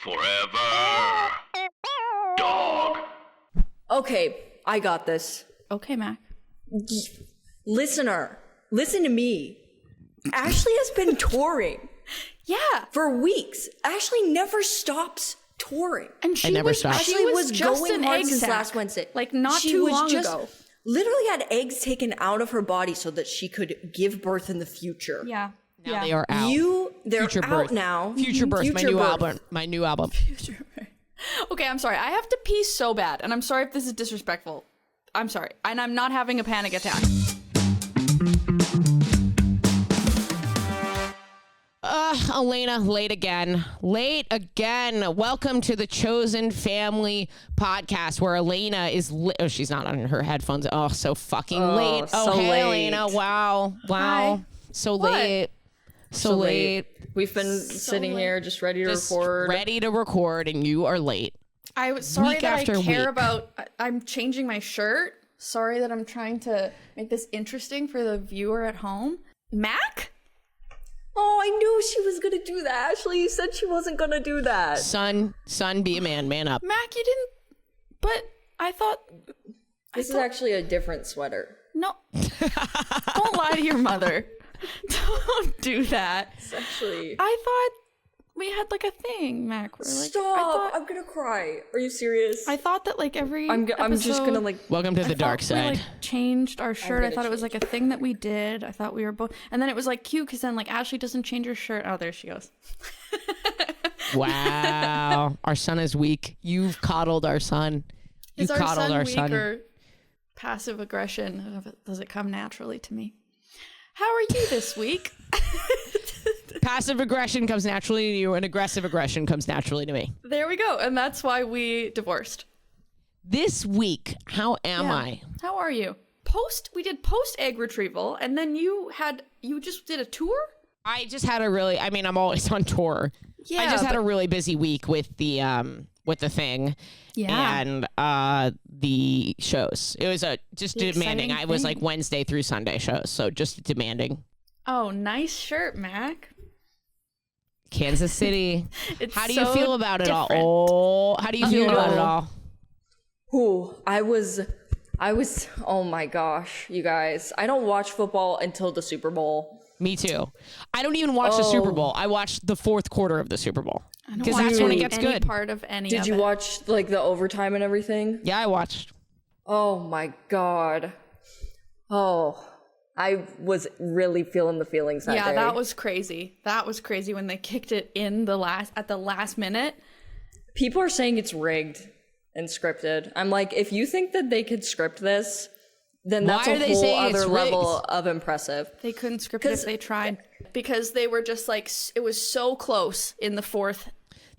Forever. Dog. Okay, I got this. Okay, Mac. Listener, listen to me. Ashley has been touring. Yeah. For weeks. Ashley never stops touring. And she never stopped. Ashley was just going an hard egg since sac. last Wednesday. Like, not She too was long just ago. Literally had eggs taken out of her body so that she could give birth in the future. Yeah. Now they are out. They're Future out Birth. now. Future Birth, my Future new Birth. album. My new album. Okay, I'm sorry. I have to pee so bad, and I'm sorry if this is disrespectful. I'm sorry. And I'm not having a panic attack. Alayna, late again. Late again. Welcome to the Chosen Family podcast where Alayna is oh, she's not on her headphones. Oh, so fucking late. so hey, late. Alayna. Wow. Hi. So What? late. So late. We've been sitting late. here just ready to Just record. ready to record, and you are late. I was sorry Week that after I care week. about. I'm changing my shirt. Sorry that I'm trying to make this interesting for the viewer at home. Mac? Oh, I knew she was going to do that. Ashley, you said she wasn't going to do that. Son, be a man. Man up. Mac, you didn't. But I thought. This is actually a different sweater. No. Don't lie to your mother. Don't do that. It's actually... I thought we had like a thing, Mac. Where, like, Stop! I'm going to cry. Are you serious? I thought that like every I'm just going to like... Welcome to the dark We side. like changed our shirt. I gonna thought it was like a thing that we did. I thought we were both, and then it was like cute because then like Ashley doesn't change her shirt. Oh, there she goes. Wow. Our son is weak. You've coddled our son. You Is our coddled son our weak son. or passive aggression? Does it come naturally to me? How are you this week? Passive aggression comes naturally to you, and aggressive aggression comes naturally to me. There we go, and that's why we divorced. This week, how am Yeah. I? How are you? We did post egg retrieval, and then you just did a tour? I just had I'm always on tour. Yeah, I just had but- a really busy week with the thing. Yeah. And the shows. It was just The demanding. exciting I was thing. like Wednesday through Sunday shows, so just demanding. Oh, nice shirt, Mac. Kansas City. It's How do you so feel about it different. all? Oh, how do you feel about it all? Ooh, I was, oh my gosh, you guys. I don't watch football until the Super Bowl. Me too. I don't even watch the Super Bowl. I watched the fourth quarter of the Super Bowl because that's when it gets any good. part of any Did of you it. watch like the overtime and everything? Yeah, I watched. Oh my God. Oh, I was really feeling the feelings that Yeah, day. that was crazy. That was crazy when they kicked it in at the last minute. People are saying it's rigged and scripted. I'm like, if you think that they could script this, then that's Why are a they whole saying it's other level rigged? of impressive. They couldn't script it if 'Cause- they tried because they were just like it was so close in the fourth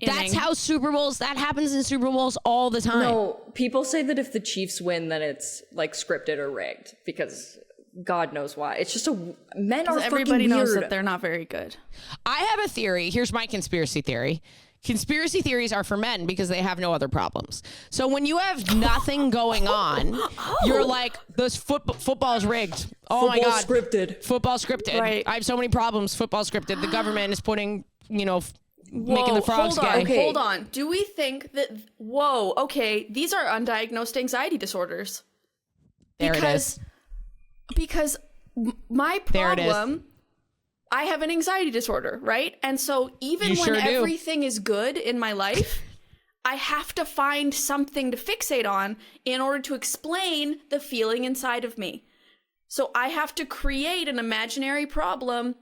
inning. That's how that happens in Super Bowls all the time. No, people say that if the Chiefs win, then it's like scripted or rigged because God knows why. It's just men are everybody fucking knows weird. that they're not very good. I have a theory. Here's my conspiracy theory. Conspiracy theories are for men because they have no other problems. So when you have nothing going on, you're like, this football is rigged. Oh my God. Scripted. Football scripted. Right. I have so many problems. Football scripted. The government is putting, making the frogs hold on, gay. Okay. hold on. Do we think that? Whoa, okay, these are undiagnosed anxiety disorders. There it is. Because my There it is. problem, I have an anxiety disorder, right? And so even You when sure do. everything is good in my life, I have to find something to fixate on in order to explain the feeling inside of me. So I have to create an imaginary problem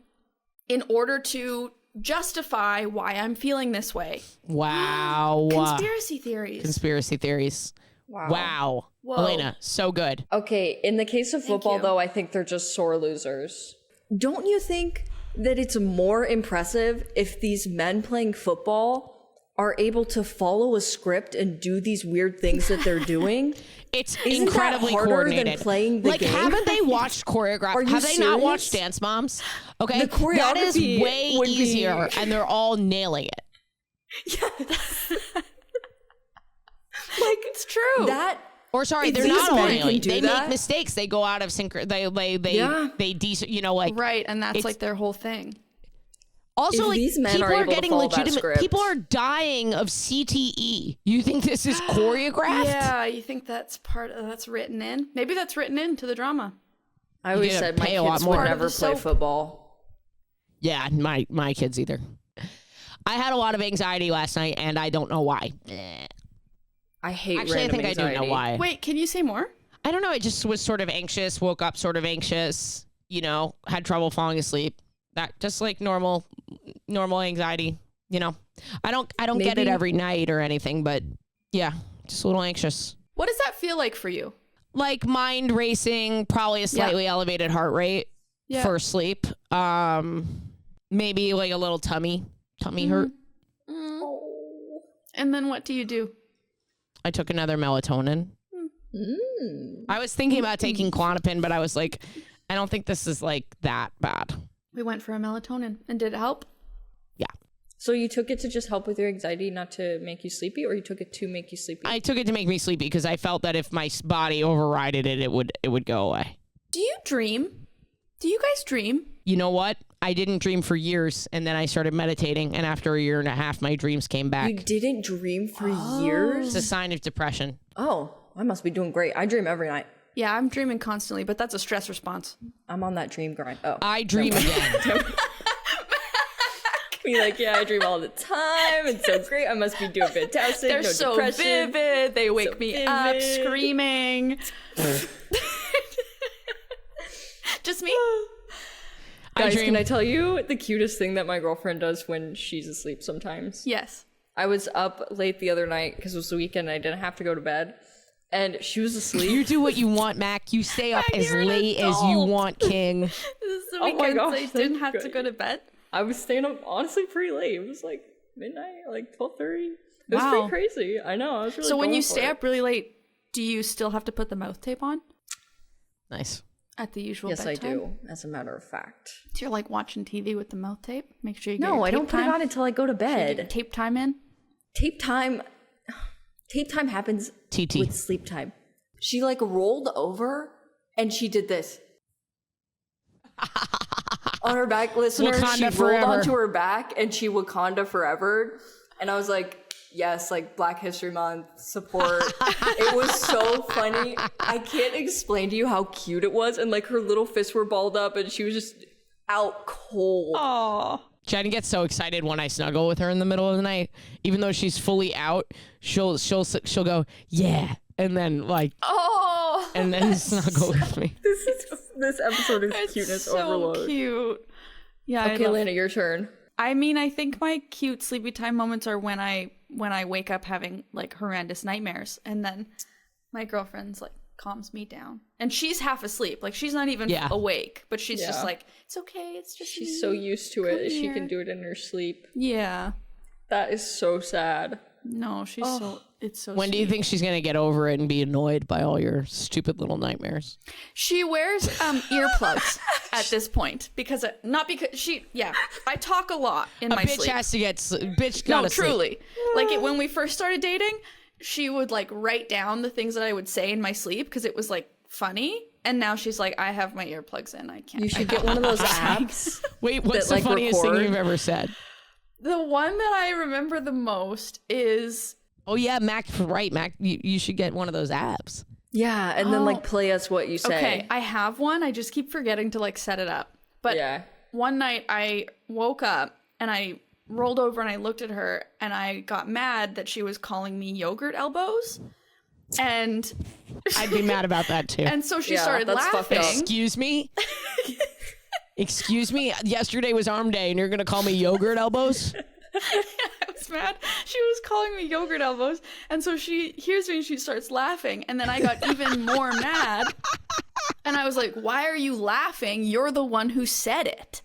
in order to justify why I'm feeling this way. Wow. Conspiracy theories. Conspiracy theories. Wow. Whoa. Alayna, so good. Okay, in the case of football, you. though, I think they're just sore losers. Don't you think that it's more impressive if these men playing football are able to follow a script and do these weird things that they're doing? It's Isn't that incredibly harder than coordinated. playing the game? Haven't they watched Are choreographed? you Have they not serious? watched Dance Moms? Okay, The that is choreography way would be- easier, and they're all nailing it. Like, it's true. That Or sorry, they're These not all men nailing can it. do They that. make mistakes. They go out of sync. Yeah. They like right, and that's it's- like their whole thing. Also, If like, these men people are are able to getting follow that legitimate. script- People are dying of CTE. You think this is choreographed? Yeah, you think that's that's written in? Maybe that's written into the drama. I always gotta said my pay a lot kids more. would Part of never the play soap. football. Yeah, my kids either. I had a lot of anxiety last night, and I don't know why. I hate Actually, I random think anxiety. I do know why. Wait, can you say more? I don't know. I just was sort of anxious, woke up sort of anxious, had trouble falling asleep. That just like normal anxiety, I don't get it Maybe- every night or anything, but yeah, just a little anxious. What does that feel like for you? Like mind racing, probably a slightly elevated heart rate Yeah. for sleep. Maybe like a little tummy hurt. And then what do you do? I took another melatonin. I was thinking about taking Klonopin, but I was like, I don't think this is like that bad. We went for a melatonin. And did it help? Yeah. So you took it to just help with your anxiety, not to make you sleepy, or you took it to make you sleepy? I took it to make me sleepy because I felt that if my body overrided it, it would go away. Do you dream? Do you guys dream? You know what? I didn't dream for years, and then I started meditating, and after a year and a half, my dreams came back. You didn't dream for It's years? a sign of depression. Oh, I must be doing great. I dream every night. Yeah, I'm dreaming constantly, but that's a stress response. I'm on that dream grind. Oh. I dream again. Be like, yeah, I dream all the time. It's so great. I must be doing fantastic. They're no so depression. vivid. They wake So me up vivid. screaming. Just me? Guys, dream. can I tell you the cutest thing that my girlfriend does when she's asleep sometimes? Yes. I was up late the other night because it was the weekend and I didn't have to go to bed. And she was asleep. You do what you want, Mac. You stay up as you're an late as you adult. want, King. This is the Oh my weekend, gosh, so you thank didn't have to God. go to bed? I was staying up honestly pretty late. It was like midnight, like 12:30. It was Wow. pretty crazy. I know. I was really So when going you for stay it. up really late, do you still have to put the mouth tape on Nice. at the usual Yes, bedtime? I do, as a matter of fact. So you're like watching TV with the mouth tape? Make sure you get No, your I tape don't put it time? on until I go to Make sure you get your bed. tape time in? Tape time happens TT. with sleep time. She like rolled over and she did this. On her back, listeners, Wakanda she rolled forever. onto her back and she Wakanda forever. And I was like, yes, like Black History Month support. It was so funny. I can't explain to you how cute it was. And like her little fists were balled up and she was just out cold. Oh. Jenny gets so excited when I snuggle with her in the middle of the night, even though she's fully out. She'll go, yeah, and then like, Oh. and then snuggle with me. This episode is It's cuteness so overload. cute. Yeah, Okay, I love Alayna, your turn. I mean, I think my cute sleepy time moments are when I wake up having like horrendous nightmares, and then my girlfriend's like calms me down, and she's half asleep, like she's not even Yeah. awake, but she's just Yeah. like, it's okay, it's just She's me." so used to it Come that she here. can do it in her sleep. Yeah. That is so sad. No, she's so it's so. When do you sweet. think she's gonna get over it and be annoyed by all your stupid little nightmares? She wears earplugs at this point because not because she I talk a lot in A my bitch sleep. has to get bitch No, gotta sleep. truly. Like when we first started dating, she would like write down the things that I would say in my sleep because it was like funny. And now she's like, I have my earplugs in. I can't. You should get one of those apps. Wait, what's that, the like, funniest thing record? you've ever said? The one that I remember the most is Oh yeah, Mac, right, Mac. You should get one of those apps. Yeah, and then like play us what you say. okay. I have one. I just keep forgetting to like set it up. But Yeah. one night I woke up and I rolled over and I looked at her and I got mad that she was calling me yogurt elbows. And I'd be mad about that too. and so she Yeah, started that's fucked up. laughing. Excuse me? Excuse me? Yesterday was arm day and you're going to call me yogurt elbows? I was mad. She was calling me yogurt elbows. And so she hears me and she starts laughing. And then I got even more mad. And I was like, why are you laughing? You're the one who said it.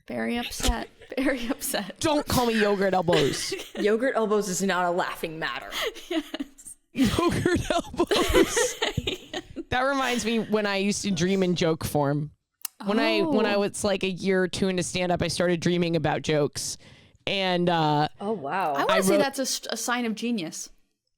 Very upset. Very upset. Don't call me yogurt elbows. Yogurt elbows is not a laughing matter. Yes. Yogurt elbows. That reminds me when I used to dream in joke form. When I was like a year or two into stand up, I started dreaming about jokes. And Oh wow. I want to say wrote- that's a sign of genius.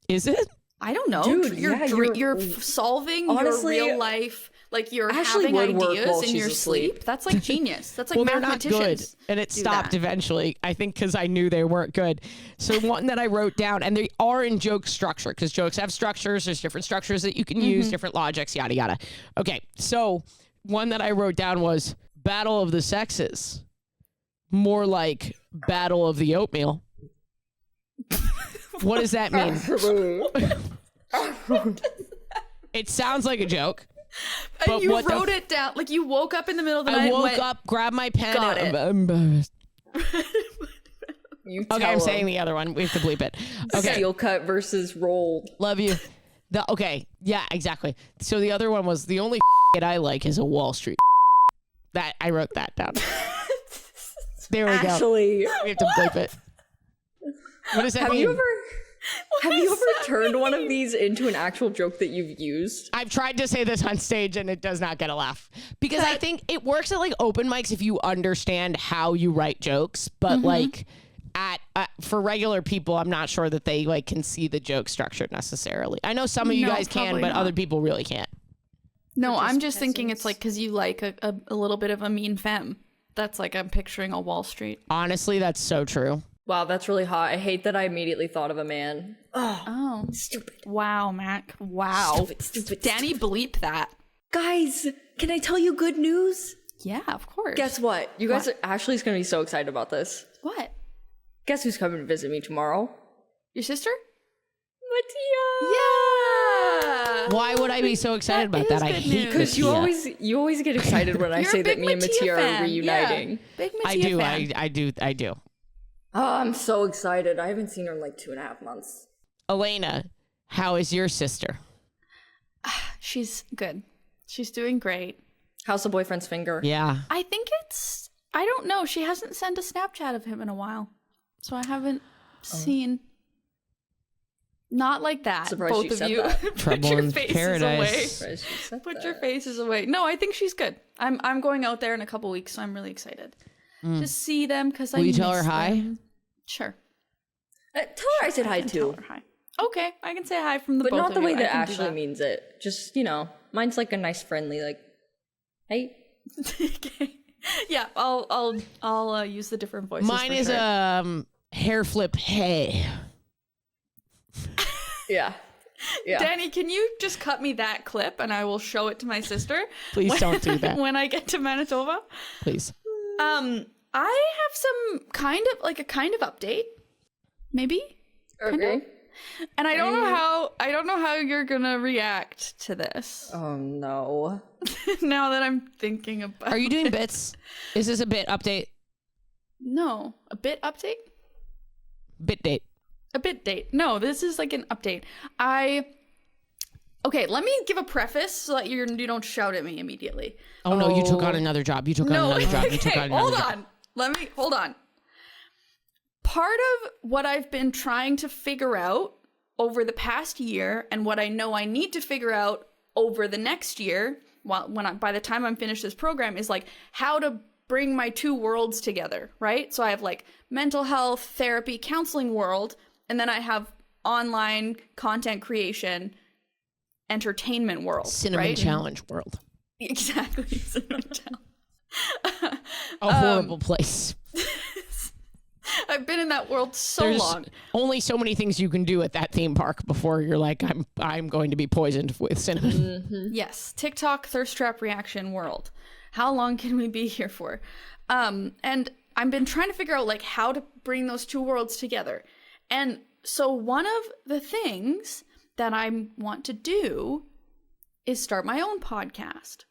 is it? I don't know. Dude, you're yeah, you're, you're- solving honestly- your real life. like you're Ashley having would work ideas while in she's your asleep. sleep. That's like genius. That's like Well, they're not good, mathematicians. and it do stopped that. eventually. I think because I knew they weren't good. So one that I wrote down, and they are in joke structure because jokes have structures. There's different structures that you can use, different logics, yada yada. Okay, so one that I wrote down was Battle of the Sexes, more like Battle of the Oatmeal. What does that mean? It sounds like a joke. And you what the wrote it down. Like you woke up in the middle of the night. I and woke went, up, grabbed my pen. Got and it. I'm embarrassed. You Okay, tell I'm him. saying the other one. We have to bleep it. Okay, Steel cut versus rolled. love you. Okay, yeah, exactly. So the other one was the only I like is a Wall Street. That I wrote that down. There we go. Actually, We have to bleep it. What does that have mean? you ever turned one of these into an actual joke that you've used? I've tried to say this on stage and it does not get a laugh because I think it works at like open mics if you understand how you write jokes, but like at for regular people, I'm not sure that they like can see the joke structure necessarily. I know some of you No, guys can, probably but not. other people really can't. No, I'm just just thinking it's peasants. like because you like a little bit of a mean femme. That's like I'm picturing a Wall Street. Honestly, that's so true. Wow, that's really hot. I hate that I immediately thought of a man. Oh, Stupid. wow, Mac. Wow. Stupid. Danny, bleep that. Guys, can I tell you good news? Yeah, of course. Guess what? You guys, Ashley's gonna be so excited about this. what? Guess who's coming to visit me tomorrow? Your sister? Mattia. Yeah. Why would I be so excited about is that? I good hate news. Because you always get excited when I You're say a that big me and Mattia Mattia are fan. reuniting. Yeah. Big I Mattia do. fan. I do. Oh, I'm so excited. I haven't seen her in like 2.5 months. Alayna, how is your sister? She's good. She's doing great. How's the boyfriend's finger? Yeah. I think I don't know. She hasn't sent a Snapchat of him in a while. So I haven't seen. Not like that. Surprised Both you of said you. that. Put Trouble your in faces paradise. away. Surprised she said Put that. your faces away. No, I think she's good. I'm going out there in a couple weeks, so I'm really excited to see them because I Will you tell miss her hi? them. Sure. Tell her I said hi I can tell too. her hi. Okay, I can say hi from the But both not of the way you. I that can do Ashley means it. Just, mine's like a nice friendly, like, hey. Okay. Yeah, I'll use the different voices. Mine for is sure. hair flip. Hey. Yeah. Yeah. Danny, can you just cut me that clip and I will show it to my sister? Please don't do that. When I get to Manitoba. Please. I have some kind of update. Maybe? Okay. And I don't know how you're gonna react to this. Oh, no. Now that I'm thinking about Are you doing bits? Is this a bit update? No. A bit update? Bit date. A bit date. No, this is like an update. Okay, let me give a preface so that you don't shout at me immediately. Oh, no, you took on another job. You took on another job. You took on another hold job. on. Hold on. Part of what I've been trying to figure out over the past year and what I know I need to figure out over the next year, by the time I'm finished this program, is like how to bring my two worlds together, right? So I have like mental health, therapy, counseling world, and then I have online content creation, entertainment world, Cinnamon right? Challenge world. Exactly. Cinnamon Challenge. A horrible place. I've been in that world so There's long. only so many things you can do at that theme park before you're like, I'm going to be poisoned with cinnamon. Yes, TikTok thirst trap reaction world. How long can we be here for? And I've been trying to figure out like how to bring those two worlds together. And so one of the things that I want to do is start my own podcast.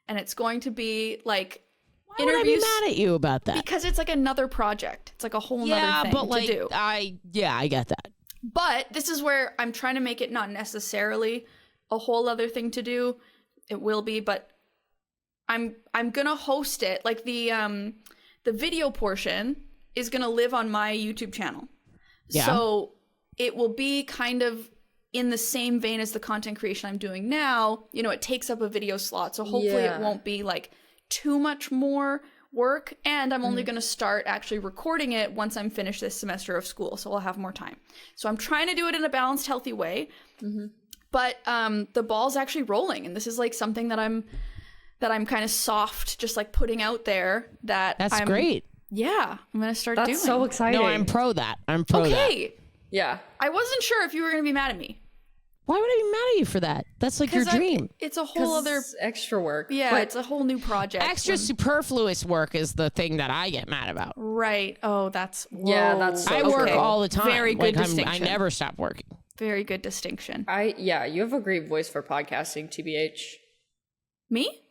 And it's going to be like Why would I be mad at you about that? because it's like another project. It's like a whole nother thing but like, to do. I get that. But this is where I'm trying to make it not necessarily a whole other thing to do. It will be, but I'm gonna host it. Like the video portion is gonna live on my YouTube channel. Yeah. So it will be kind of in the same vein as the content creation I'm doing now. You know, it takes up a video slot, so hopefully Yeah. it won't be like too much more work. And I'm only going to start actually recording it once I'm finished this semester of school, so I'll have more time. So I'm trying to do it in a balanced, healthy way. But the ball's actually rolling, and this is like something that I'm that I'm kind of soft, just like putting out there that That's great. Yeah, I'm going to start doing. That's so exciting. No, I'm pro that. I'm pro that. Okay. Yeah. I wasn't sure if you were going to be mad at me. Why would I be mad at you for that? That's like your dream. It's a whole other extra work. Yeah, But it's a whole new project. Extra superfluous work is the thing that I get mad about. Right. Oh, that's Yeah, that's so I Okay. work all the time. Very good like, distinction. I never stop working. very good distinction. you have a great voice for podcasting, TBH. Me?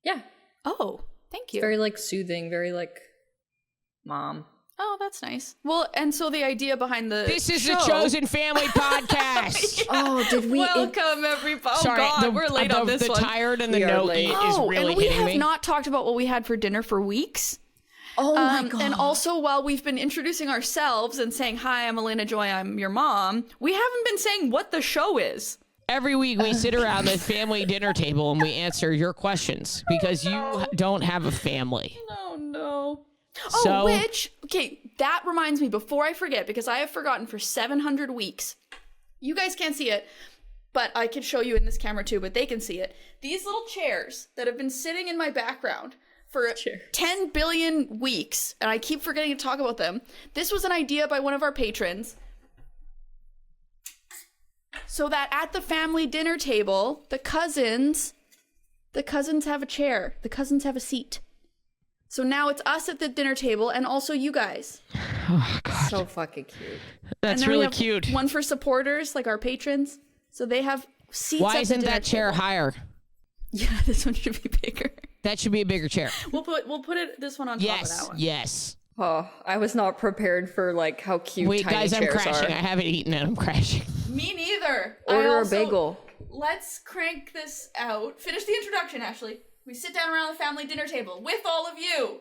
Yeah. Oh, thank you. Very like soothing, very like mom. Oh, that's nice. Well, and so the idea behind the This is show, the Chosen Family podcast. Oh, did we Welcome, everybody. Oh, Sorry, God, we're late on this the one. tired and the We are note late. is Oh, really and we hitting have me. not talked about what we had for dinner for weeks. Oh my god. And also, while we've been introducing ourselves and saying, hi, I'm Alayna Joy, I'm your mom, we haven't been saying what the show is. Every week we sit around the family dinner table and we answer your questions because you don't have a family. No. So- Okay, that reminds me, before I forget, because I have forgotten for 700 weeks. You guys can't see it, but I can show you in this camera too, but they can see it. These little chairs that have been sitting in my background for 10 billion weeks, and I keep forgetting to talk about them. This was an idea by one of our patrons. So that at the family dinner table, the cousins have a chair. The cousins have a seat. So now it's us at the dinner table and also you guys. Oh, God. So fucking cute. That's And then we really have cute. One for supporters, like our patrons. So they have seats Why at the isn't dinner that chair table. higher? Yeah, this one should be bigger. That should be a bigger chair. We'll put it this one on top of that Yes, one. yes. Oh, I was not prepared for like how cute Wait, tiny guys, I'm chairs crashing. are. I haven't eaten and I'm crashing. Me neither. Order a bagel. Let's crank this out. Finish the introduction, Ashley. We sit down around the family dinner table with all of you.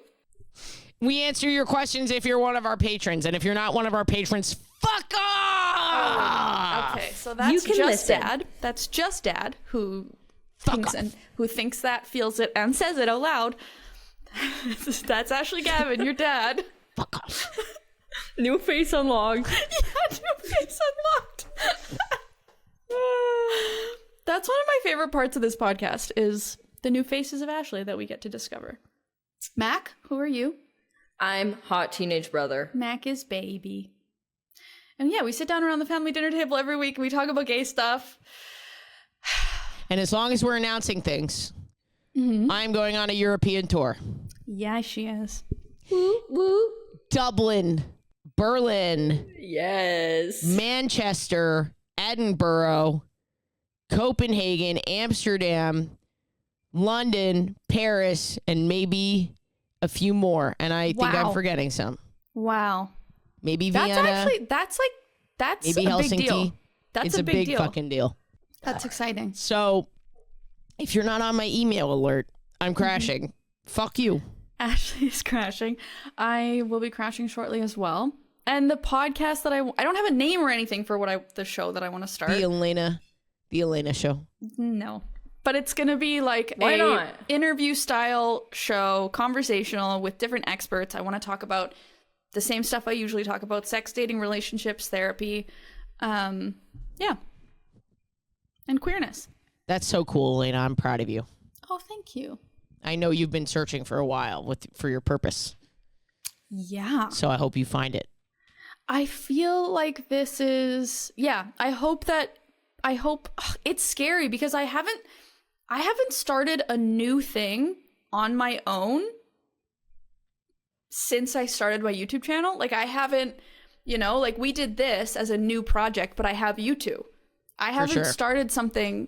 We answer your questions if you're one of our patrons, and if you're not one of our patrons, fuck off! Okay, so that's You can just listen. Dad. That's just Dad who Fuck thinks that, feels it, and says it out loud. That's Ashley Gavin, your dad. Fuck off. New face unlocked. Yeah, new face unlocked. That's one of my favorite parts of this podcast is the new faces of Ashley that we get to discover. Mac, who are you? I'm hot teenage brother. Mac is baby. And yeah, we sit down around the family dinner table every week and we talk about gay stuff. And as long as we're announcing things, I'm going on a European tour. Yeah, she is. Woo woo. Dublin, Berlin, Yes. Manchester, Edinburgh, Copenhagen, Amsterdam, London, Paris, and maybe a few more. And I think I'm Wow. forgetting some. Wow. Maybe That's Vienna, actually, that's maybe a Helsinki. big deal. That's It's a big deal. fucking deal. That's exciting. So if you're not on my email alert, I'm crashing. Fuck you. Ashley is crashing. I will be crashing shortly as well. And the podcast that I don't have a name or anything for the show that I want to start. The Alayna show. No. But it's going to be like Why a not? interview style show, conversational with different experts. I want to talk about the same stuff I usually talk about: sex, dating, relationships, therapy. Yeah. And queerness. That's so cool, Alayna. I'm proud of you. Oh, thank you. I know you've been searching for a while for your purpose. Yeah. So I hope you find it. I feel like this is, I hope it's scary because I haven't started a new thing on my own since I started my YouTube channel. Like I haven't, like we did this as a new project, but I have you two. I haven't sure. started something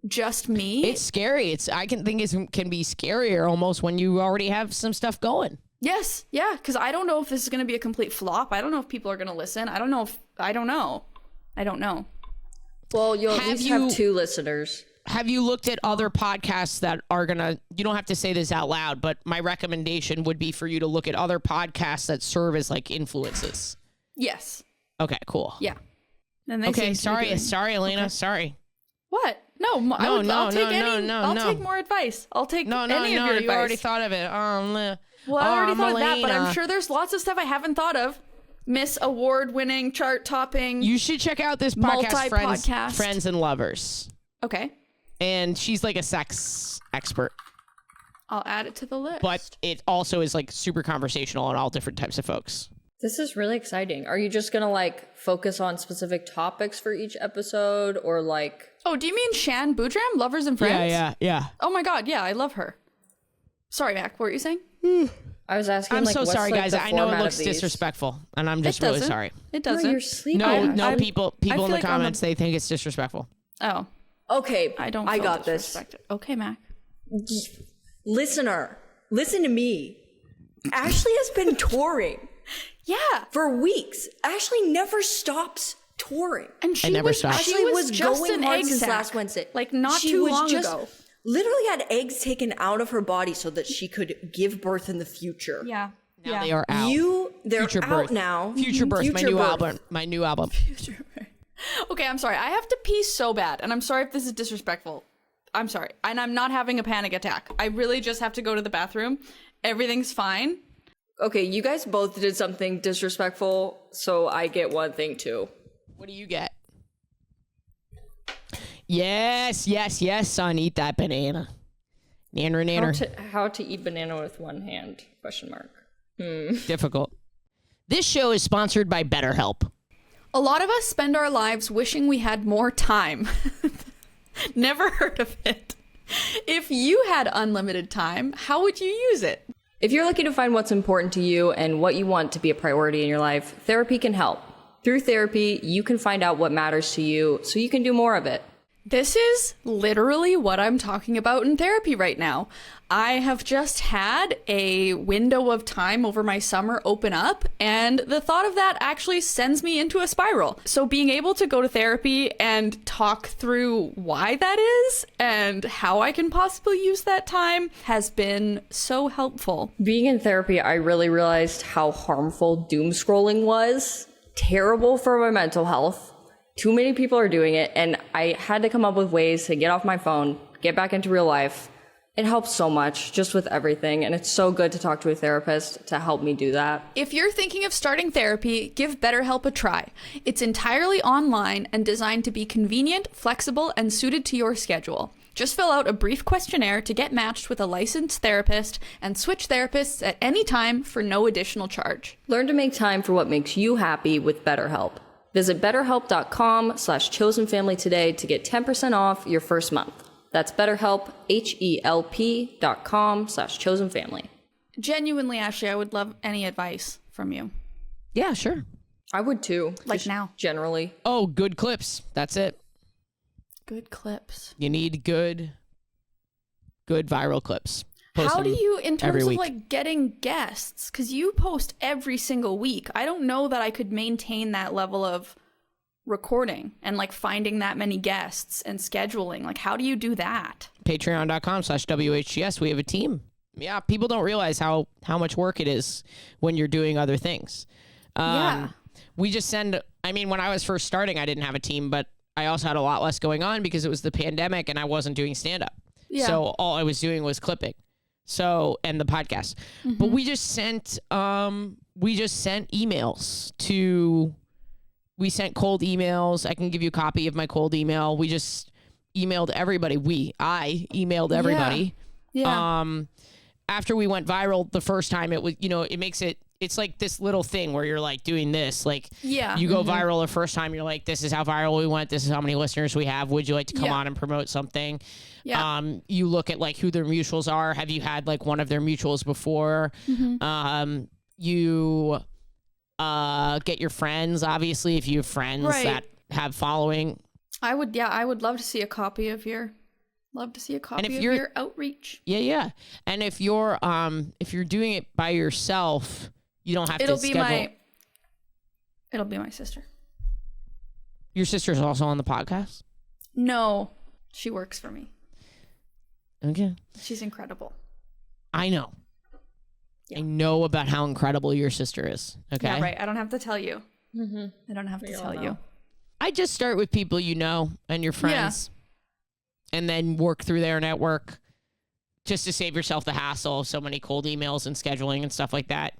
just me. It's scary. I can think it can be scarier almost when you already have some stuff going. Yes, yeah, because I don't know if this is going to be a complete flop. I don't know if people are going to listen. I don't know. I don't know. Well, you'll at Have least you- have 2 listeners. Have you looked at other podcasts that are you don't have to say this out loud, but my recommendation would be for you to look at other podcasts that serve as like influences. Yes. Okay, cool. Yeah. And they Okay, seem to be sorry, doing- Alayna, sorry. What? No, I'll take more advice. I'll take No, any of your you advice. already thought of it. Well, I already thought of that, but I'm Alayna. sure there's lots of stuff I haven't thought of. Miss Award-winning, chart-topping. You should check out this podcast, Multi-podcast. Friends and Lovers. Okay. And she's like a sex expert. I'll add it to the list. But it also is like super conversational on all different types of folks. This is really exciting. Are you just gonna like focus on specific topics for each episode, or like? Oh, do you mean Shan Boudram, Lovers and Friends? Yeah. Oh my god, yeah, I love her. Sorry, Mac, what were you saying? I was asking. I'm like, so what's, sorry, like, guys. the I know it format looks of these? disrespectful, and I'm just really sorry. It No, doesn't. you're sleeping. No, people in feel the like on comments, they think it's disrespectful. Oh, Okay, I don't. I feel got this. disrespected. Okay, Mac. Listener, listen to me. Ashley has been touring Yeah, for weeks. Ashley never stops touring. and she never was. stopped. She Ashley was, was just going an hard egg since sac. last Wednesday. Like not She too was long just ago. Literally had eggs taken out of her body so that she could give birth in the future. Yeah. Now they are out. They're Future out birth. now. Future Birth, my Future new Birth. album. My new album. Okay, I'm sorry. I have to pee so bad, and I'm sorry if this is disrespectful. I'm sorry. And I'm not having a panic attack. I really just have to go to the bathroom. Everything's fine. Okay, you guys both did something disrespectful, so I get one thing too. What do you get? Yes, son. Eat that banana. Nanner. How to eat banana with one hand? Question mark. Difficult. This show is sponsored by BetterHelp. A lot of us spend our lives wishing we had more time. Never heard of it. If you had unlimited time, how would you use it? If you're looking to find what's important to you and what you want to be a priority in your life, therapy can help. Through therapy, you can find out what matters to you so you can do more of it. This is literally what I'm talking about in therapy right now. I have just had a window of time over my summer open up, and the thought of that actually sends me into a spiral. So being able to go to therapy and talk through why that is and how I can possibly use that time has been so helpful. Being in therapy, I really realized how harmful doom scrolling was. Terrible for my mental health. Too many people are doing it, and I had to come up with ways to get off my phone, get back into real life. It helps so much, just with everything, and it's so good to talk to a therapist to help me do that. If you're thinking of starting therapy, give BetterHelp a try. It's entirely online and designed to be convenient, flexible, and suited to your schedule. Just fill out a brief questionnaire to get matched with a licensed therapist and switch therapists at any time for no additional charge. Learn to make time for what makes you happy with BetterHelp. Visit betterhelp.com/chosenfamily today to get 10% off your first month. That's BetterHelp, HELP.com/chosenfamily. Genuinely, Ashley, I would love any advice from you. Yeah, sure. I would too. Like just now. Generally. Oh, good clips. That's it. Good clips. You need good viral clips. Post How do them you, in every terms of week. like getting guests, because you post every single week, I don't know that I could maintain that level of recording and like finding that many guests and scheduling. Like, how do you do that? Patreon.com/WHGS. We have a team. Yeah, people don't realize how much work it is when you're doing other things. Yeah. We just send, I mean, when I was first starting, I didn't have a team, but I also had a lot less going on because it was the pandemic and I wasn't doing stand-up. Yeah. So all I was doing was clipping. So, and the podcast. But we just sent emails to, we sent cold emails. I can give you a copy of my cold email. We just emailed everybody. I emailed everybody. Yeah. After we went viral the first time, it was, it makes it, it's like this little thing where you're like doing this, like Yeah. you go viral the first time, you're like, this is how viral we went. This is how many listeners we have. Would you like to come Yeah. on and promote something? Yeah. You look at like who their mutuals are. Have you had like one of their mutuals before? You get your friends, obviously, if you have friends Right. that have following. I would love to see a copy of your outreach. Yeah. And if you're doing it by yourself, you don't have to schedule. It'll be my sister. Your sister's also on the podcast? No, she works for me. Okay. She's incredible. I know. Yeah. I know about how incredible your sister is. Okay. Yeah, right. I don't have to tell you. I don't have to tell you. I just start with people you know and your friends. And then work through their network just to save yourself the hassle of so many cold emails and scheduling and stuff like that.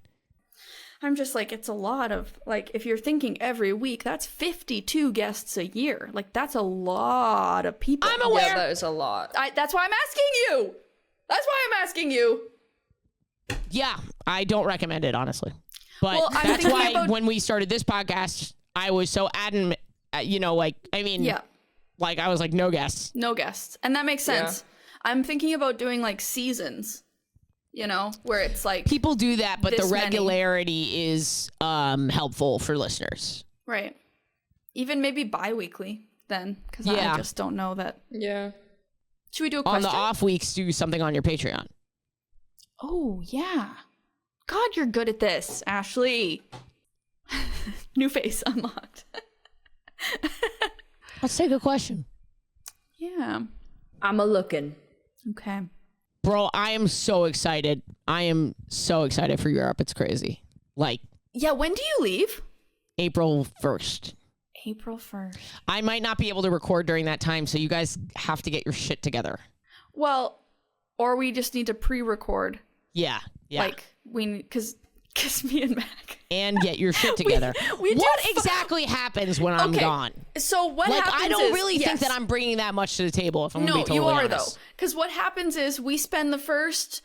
I'm just like, it's a lot of, like, if you're thinking every week, that's 52 guests a year. Like, that's a lot of people. I'm aware. Yeah, that is a lot. That's why I'm asking you. That's why I'm asking you. Yeah, I don't recommend it, honestly. But Well, I'm that's thinking why about- when we started this podcast, I was so adamant, Yeah. like I was like, no guests. No guests. And that makes sense. I'm thinking about doing, like, seasons, where it's like... People do that, but the This many. regularity is helpful for listeners. Right. Even maybe bi-weekly then, because Yeah. I just don't know that. Yeah. Should we do a On question? the off weeks, do something on your Patreon. Oh, yeah. God, you're good at this, Ashley. New face unlocked. Let's take a question. Yeah. I'm a looking. Okay. Bro, I am so excited. I am so excited for Europe. It's crazy. Like Yeah, when do you leave? April 1st. April 1st. I might not be able to record during that time, so you guys have to get your shit together. Well, or we just need to pre-record. Yeah. Yeah. Like, because me and Mac. And get your shit together. we what do- exactly happens when I'm Okay. gone? So what Like, happens I don't is- really think yes. that I'm bringing that much to the table, if I'm No, going to be totally you are, honest. though. Because what happens is we spend the first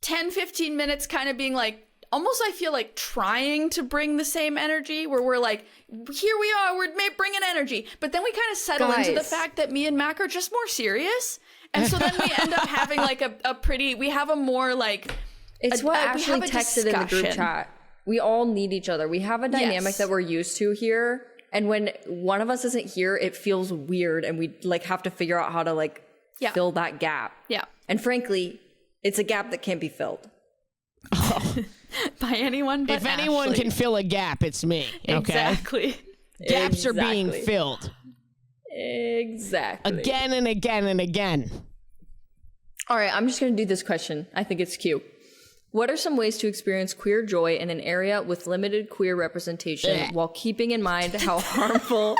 10, 15 minutes kind of being like, almost I feel like trying to bring the same energy, where we're like, here we are, we're bringing energy. But then we kind of settle into the Guys. fact that me and Mac are just more serious. And so then we end up having like we have a more like... It's what we Ashley have a texted in the group discussion. chat. We all need each other. We have a dynamic Yes. that we're used to here. And when one of us isn't here, it feels weird. And we like have to figure out how to like Yeah. fill that gap. Yeah. And frankly, it's a gap that can't be filled. By anyone but If anyone Ashley. can fill a gap, it's me. Okay. Exactly. Gaps are being Exactly. filled Exactly. again and again and again. All right, I'm just going to do this question. I think it's cute. What are some ways to experience queer joy in an area with limited queer representation Blech. while keeping in mind how harmful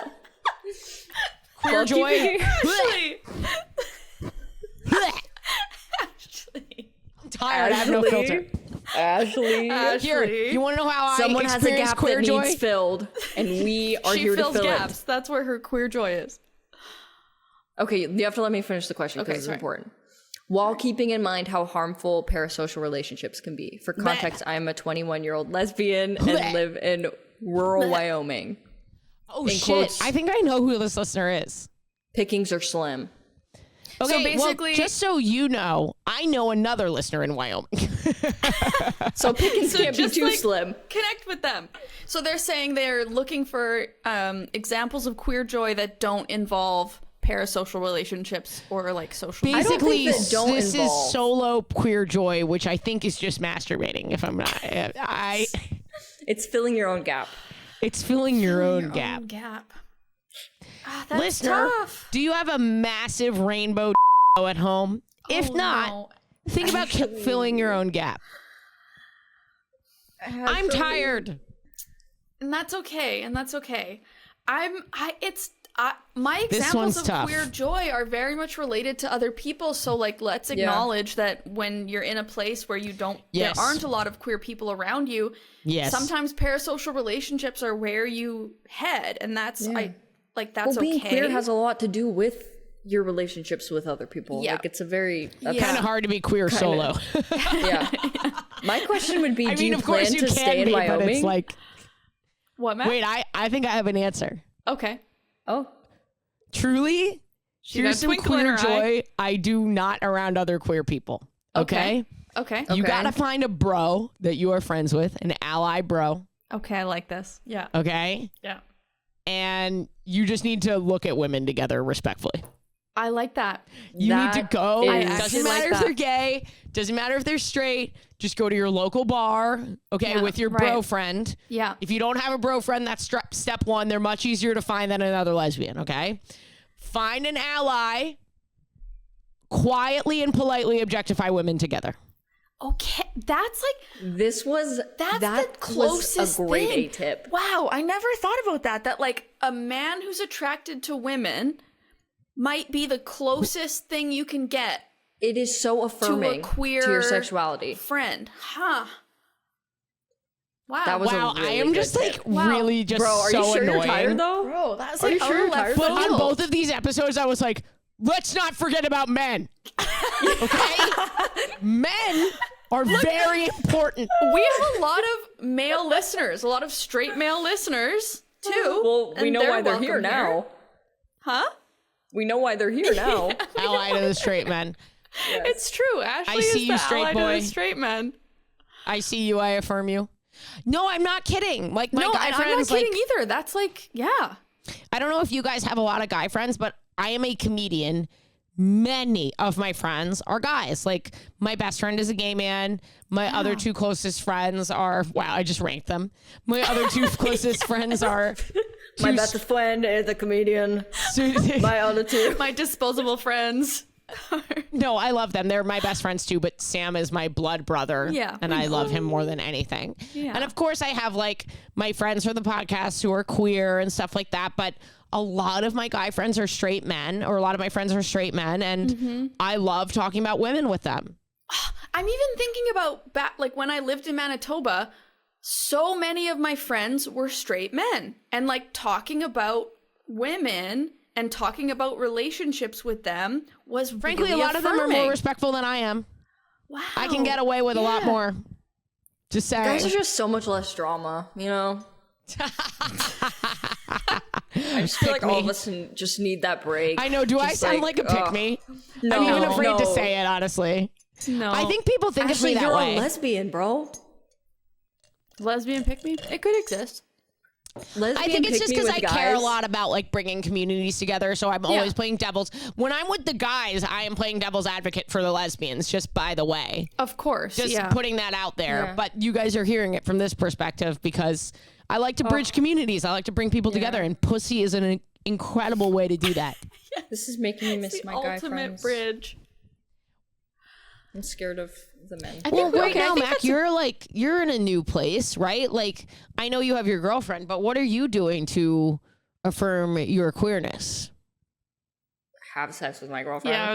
Queer joy. Ashley. Blech. Ashley. I'm tired. I have no filter. Ashley. Here, you want to know how Someone I has a experience gap queer that joy? needs filled, and we are She here to fills fill gaps. That's where her queer joy is. it. Okay, you have to let me finish the question because Okay, it's sorry. important. While keeping in mind how harmful parasocial relationships can be. For context, I am a 21-year-old lesbian and Blech. live in rural Wyoming. Oh, in shit. quotes. I think I know who this listener is. Pickings are slim. Okay, basically- well, just so you know, I know another listener in Wyoming. So pickings So can't be just, too like, slim. Connect with them. So they're saying they're looking for examples of queer joy that don't involve parasocial relationships or like social. don't think Basically, that don't this involve- is solo queer joy, which I think is just masturbating. If I'm not, It's filling your own gap. it's filling your own gap. Gap. Ah, that's Listener, tough. do you have a massive rainbow at home? If Oh, not, no. think about filling your own gap. I'm tired. And that's okay. And that's okay. My This examples one's of tough. queer joy are very much related to other people. So like, let's acknowledge that when you're in a place where you don't, Yes. there aren't a lot of queer people around you. Yes. Sometimes parasocial relationships are where you head. And that's, Yeah. that's Well, being okay. queer has a lot to do with your relationships with other people. Yeah. Like it's a very that's Yeah. Kind of hard to be queer solo. yeah. My question would be, I do mean, you of plan course you to can stay in be, Wyoming? but it's like, What, Matt? wait, I think I have an answer. Okay. Oh, Truly, She got here's a some twinkle in queer her joy eye. I do not around other queer people. Okay? Okay. You Okay. gotta find a bro that you are friends with, an ally bro. Okay, I like this. Yeah. Okay? Yeah. And you just need to look at women together respectfully. I like that. You need to That go. is- I Doesn't actually matter like if that. they're gay. Doesn't matter if they're straight. Just go to your local bar, okay, Yeah, with your right. bro friend. Yeah. If you don't have a bro friend, that's step one. They're much easier to find than another lesbian, okay? Find an ally. Quietly and politely objectify women together. Okay. That's like this was that's that the closest was a great thing. A tip. Wow, I never thought about that. That like a man who's attracted to women might be the closest thing you can get It is so affirming queer to your sexuality. friend. Huh. Wow. That was Wow, a really I am good just tip. really just Bro, are so you sure annoying. you're tired though? Bro, that's Are like you sure you're tired? But though? on both of these episodes, I was like, let's not forget about men. Okay? Men are very important. We have a lot of male listeners, a lot of straight male listeners too. Well, we and know why they're welcome here now. Huh? We know why they're here now. Ally to the straight men. It's true. Ashley I see is you, the straight ally to boy. the straight men. I see you. I affirm you. No, I'm not kidding. Like my No, guy and I'm not friends, kidding like either. That's like, yeah. I don't know if you guys have a lot of guy friends, but I am a comedian. Many of my friends are guys. Like my best friend is a gay man. My other two closest friends are, wow, I just ranked them. My other two closest friends are My best friend is a comedian. My other two. My disposable friends. No, I love them. They're my best friends too, but Sam is my blood brother. Yeah. And I love him more than anything. Yeah. And of course I have like my friends from the podcast who are queer and stuff like that, but a lot of my guy friends are straight men, or a lot of my friends are straight men, and I love talking about women with them. I'm even thinking about back, like when I lived in Manitoba, so many of my friends were straight men, and like talking about women and talking about relationships with them was Frankly, really a lot of them are affirming. more respectful than I am. Wow. I can get away with a lot more. Just saying. Guys are just so much less drama, you know? I just feel like all of us just need that break. I know. Do I Just sound like a pick me? No, I'm even afraid no. to say it, honestly. No. I think people think Actually, of me that you're way. a lesbian, bro. lesbian pick me. It could exist. Lesbian I think it's just because I care a guys. lot about like bringing communities together, so I'm always playing devil's. When I'm with the guys, I am playing devil's advocate for the lesbians. Just by the way, Of course. just yeah. putting that out there. Yeah. But you guys are hearing it from this perspective because I like to bridge communities. I like to bring people together, and pussy is an incredible way to do that. This is making me miss the my guy ultimate friends. bridge. I'm scared of the men. I Well, think right okay, I now, think Mac, that's you're in a new place, right? Like, I know you have your girlfriend, but what are you doing to affirm your queerness? Have sex with my girlfriend. Yeah,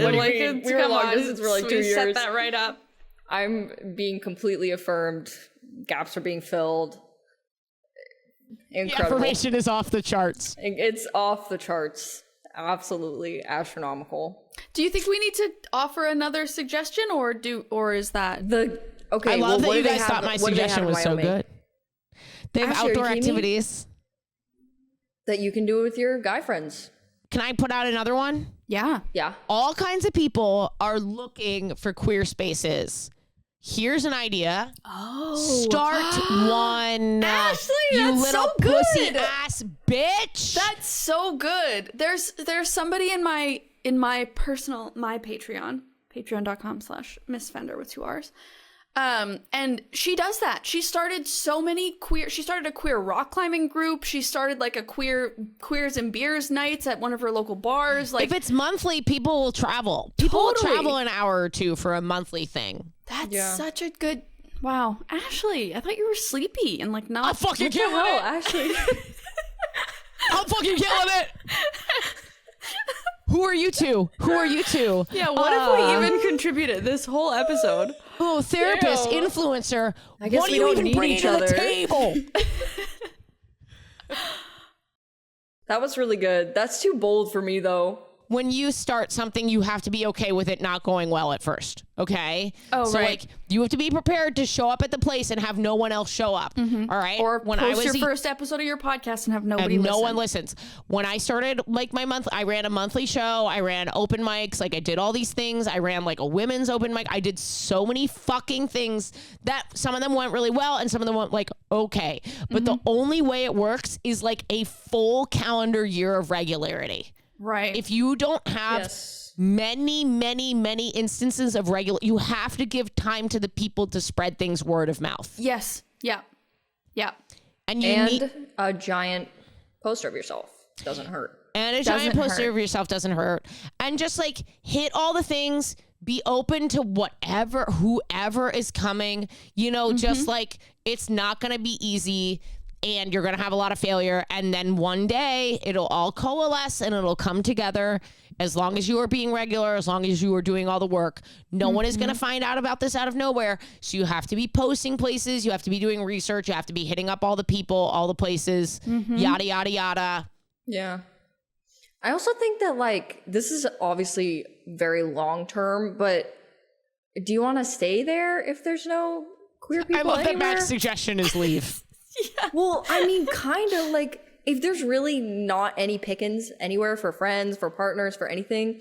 What do you like mean? it's, We were come long on, distance for like we 2 years. set that right up. I'm being completely affirmed. Gaps are being filled. The Incredible. affirmation is off the charts. It's off the charts. Absolutely astronomical. Do you think we need to offer another suggestion, or is that Okay, I love well, what that you do they guys have- thought my what do they have suggestion in was so Wyoming? good. They have Ashley, are you outdoor kidding me? activities. That you can do with your guy friends. Can I put out another one? yeah? Yeah. All kinds of people are looking for queer spaces. Here's an idea. Oh, Start one. Ashley, you that's little so good. pussy ass bitch. That's so good. There's somebody in my personal Patreon, patreon.com/Miss Fender with 2 R's. And she does that. She started a queer rock climbing group. She started like a queers and beers nights at one of her local bars. Like if it's monthly, people will travel. People will Totally. travel an hour or two for a monthly thing. that's such a good. Wow, Ashley, I thought you were sleepy and like not. I'm fucking killing Oh, it. actually. I'm fucking killing it. Who are you two? Who are you two? Yeah, what if we even contributed this whole episode? Oh, therapist, Ew. influencer. I guess what are we you don't even need bringing each to the other. table? That was really good. That's too bold for me, though. When you start something, you have to be okay with it not going well at first. Okay. Oh, so right. like you have to be prepared to show up at the place and have no one else show up. All right. Or when post your a- first episode of your podcast and have nobody and listen. no one listens. When I started like my month, I ran a monthly show. I ran open mics. Like I did all these things. I ran like a women's open mic. I did so many fucking things that some of them went really well and some of them went like okay. But the only way it works is like a full calendar year of regularity. Right. If you don't have Yes. many instances of regular, you have to give time to the people to spread things word of mouth. Yes. Yeah. Yeah. And you And need a giant poster of yourself. Doesn't hurt. and a giant Doesn't poster hurt. of yourself doesn't hurt. And just like hit all the things, be open to whoever is coming, just like it's not going to be easy. and you're going to have a lot of failure. And then one day it'll all coalesce and it'll come together. As long as you are being regular, as long as you are doing all the work, no one is going to find out about this out of nowhere. So you have to be posting places. You have to be doing research. You have to be hitting up all the people, all the places, yada, yada, yada. Yeah. I also think that, like, this is obviously very long term, but do you want to stay there if there's no queer people I love anywhere? that Mac's suggestion is leave. Well, I mean, kind of, like, if there's really not any pickings anywhere for friends, for partners, for anything,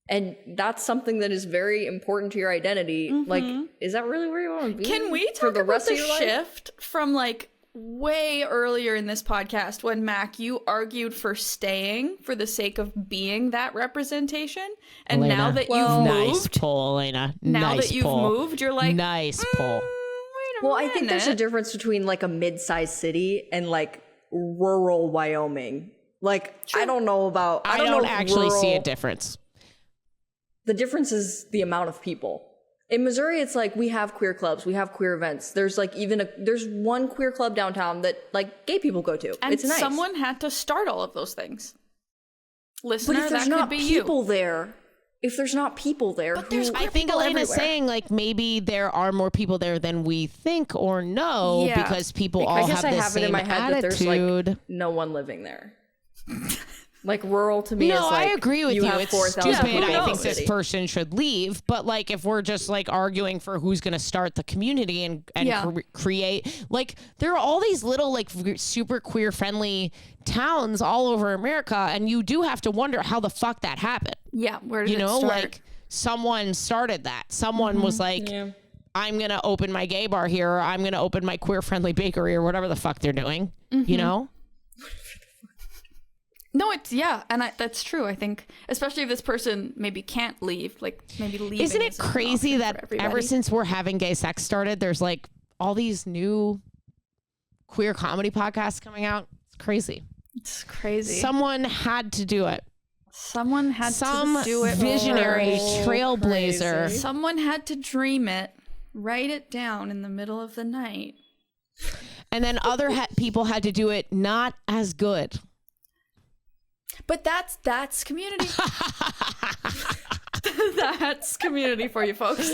and that's something that is very important to your identity, like, is that really where you want to be? Can we for talk the about rest the of your life? shift from like way earlier in this podcast when Mac, you argued for staying for the sake of being that representation, and Alayna, now that well, you've Nice moved, pull, Alayna. now Nice that you've pull. moved, you're like, Nice pull. wait a Well, I think there's a minute. difference between, like, a mid-sized city and, like, rural Wyoming. Like, I don't know about... I don't don't know if actually see a rural- difference. The difference is the amount of people. In Missouri, it's like we have queer clubs, we have queer events. There's like there's one queer club downtown that like gay people go to. And it's nice. someone had to start all of those things. but Listener, if there's that not could be you. people there, if there's not people there, But there's I think people Elena's everywhere. saying like maybe there are more people there than we think or know Yeah. because people I all guess have I the have it same in my head that there's attitude. like no one living there. Like rural to me is No, like I agree with you. have It's 4,000 stupid. people I in think the this city. person should leave. But like, if we're just like arguing for who's going to start the community and Yeah. create, like, there are all these little like super queer friendly towns all over America, and you do have to wonder how the fuck that happened. Yeah, where did You it know, start? like someone started that. Someone was like, Yeah. I'm going to open my gay bar here. Or I'm going to open my queer friendly bakery or whatever the fuck they're doing. You know? No, it's and that's true. I think, especially if this person maybe can't leave, like maybe leaving. Isn't it isn't an crazy option that for everybody. ever since we're having gay sex started, there's like all these new queer comedy podcasts coming out? It's crazy. It's crazy. Someone had to do it. Someone had Some to do it. visionary first. trailblazer. crazy. Someone had to dream it, write it down in the middle of the night. And then other people had to do it not as good. But that's community. That's community for you folks.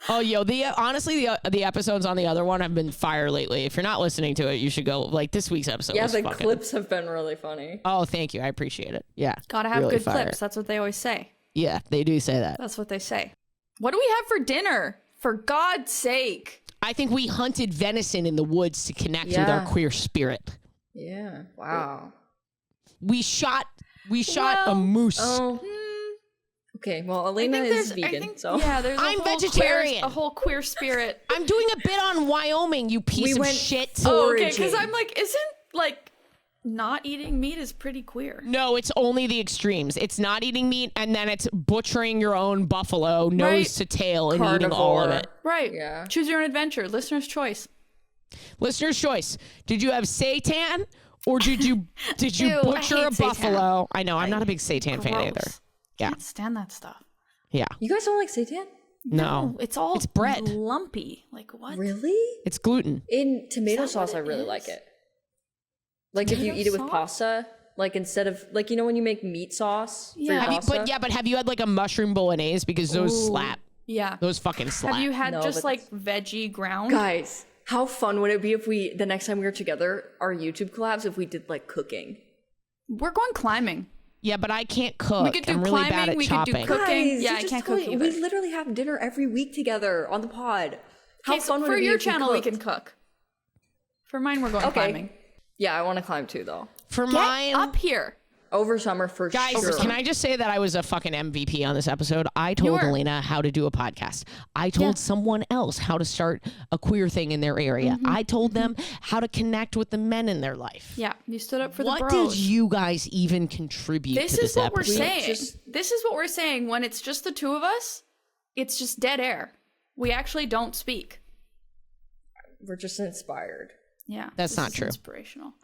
Oh, yo, honestly, the episodes on the other one have been fire lately. If you're not listening to it, you should go. Like this week's episode. Yeah, was the fucking, clips have been really funny. Oh, thank you. I appreciate it. Yeah. Gotta have really good fire. clips. That's what they always say. Yeah, they do say that. That's what they say. What do we have for dinner? For God's sake. I think we hunted venison in the woods to connect with our Yeah. queer spirit. Yeah. Wow. We shot a Well, moose. Oh. Okay. Well, I Alayna think is there's- I vegan, think- so yeah, there's I'm a whole vegetarian. a whole queer spirit. I'm doing a bit on Wyoming, you piece We of went shit. Oh, okay, because Foraging. I'm like, isn't like not eating meat is pretty queer. No, it's only the extremes. It's not eating meat, and then it's butchering your own buffalo, nose Right. to tail, and eating all of Carnivore. it. Right. Yeah. Choose your own adventure. Listener's choice. Listener's choice. Did you have seitan, or did you Ew, I butcher hate a seitan. buffalo? I know, I'm not a big seitan fan either. Gross. Yeah. Can't stand that stuff. Yeah. You guys don't like seitan? No. It's all It's bread. lumpy. Like what? Really? It's gluten. In tomato Is that what sauce, I it really is? like it. Like if you Tomato eat it with sauce? pasta, like instead of like you know when you make meat sauce for your Yeah. Have you, pasta? but have you had like a mushroom bolognese? Because those Ooh. slap. Yeah. Those fucking slap. Have you had No, just but like veggie ground? Guys, how fun would it be if we the next time we were together, our YouTube collabs, if we did like cooking? We're going climbing. Yeah, but I can't cook. We could do I'm really bad climbing, at we could do chopping. cook- Cooking? Guys, Yeah, you I just can't cook told me- either. We literally have dinner every week together on the pod. How Okay, so fun would for it be your if channel we can cooked? cook. For mine we're going Okay. climbing. Yeah, I want to climb too though. For Get mine, up here. Over summer for guys, sure. can I just say that I was a fucking MVP on this episode? I told were. Alayna how to do a podcast. I told someone else how to start a queer thing in their area. Mm-hmm. I told them how to connect with the men in their life. Yeah, you stood up for the What bros. did you guys even contribute This to is this what we're episode? saying. just- This is what we're saying. When it's just the two of us, it's just dead air. We actually don't speak. We're just inspired. Yeah, That's this not is true. Inspirational.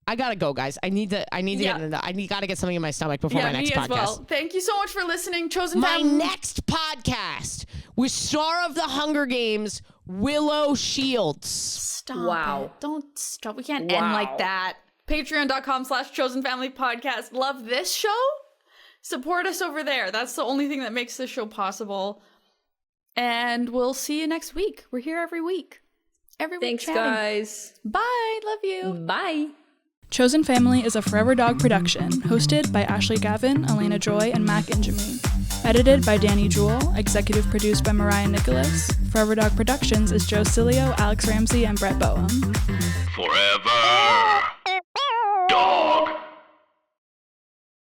I gotta go, guys. I need to Yeah. gotta get something in my stomach before my next me as podcast. well. Thank you so much for listening, Chosen My Family. next podcast with star of the Hunger Games, Willow Shields. Stop Wow. it. Don't stop. We can't end like that. Patreon.com/chosenfamilypodcast. Love this show? Support us over there. That's the only thing that makes this show possible. And we'll see you next week. We're here every week. Every week Thanks, chatting. guys. Bye. Love you. Bye. Chosen Family is a Forever Dog production, hosted by Ashley Gavin, Alayna Joy, and Mac INGEMI. Edited by Danny Jewell, executive produced by Mariah Nicholas. Forever Dog Productions is Joe Cilio, Alex Ramsey, and Brett Boehm. Forever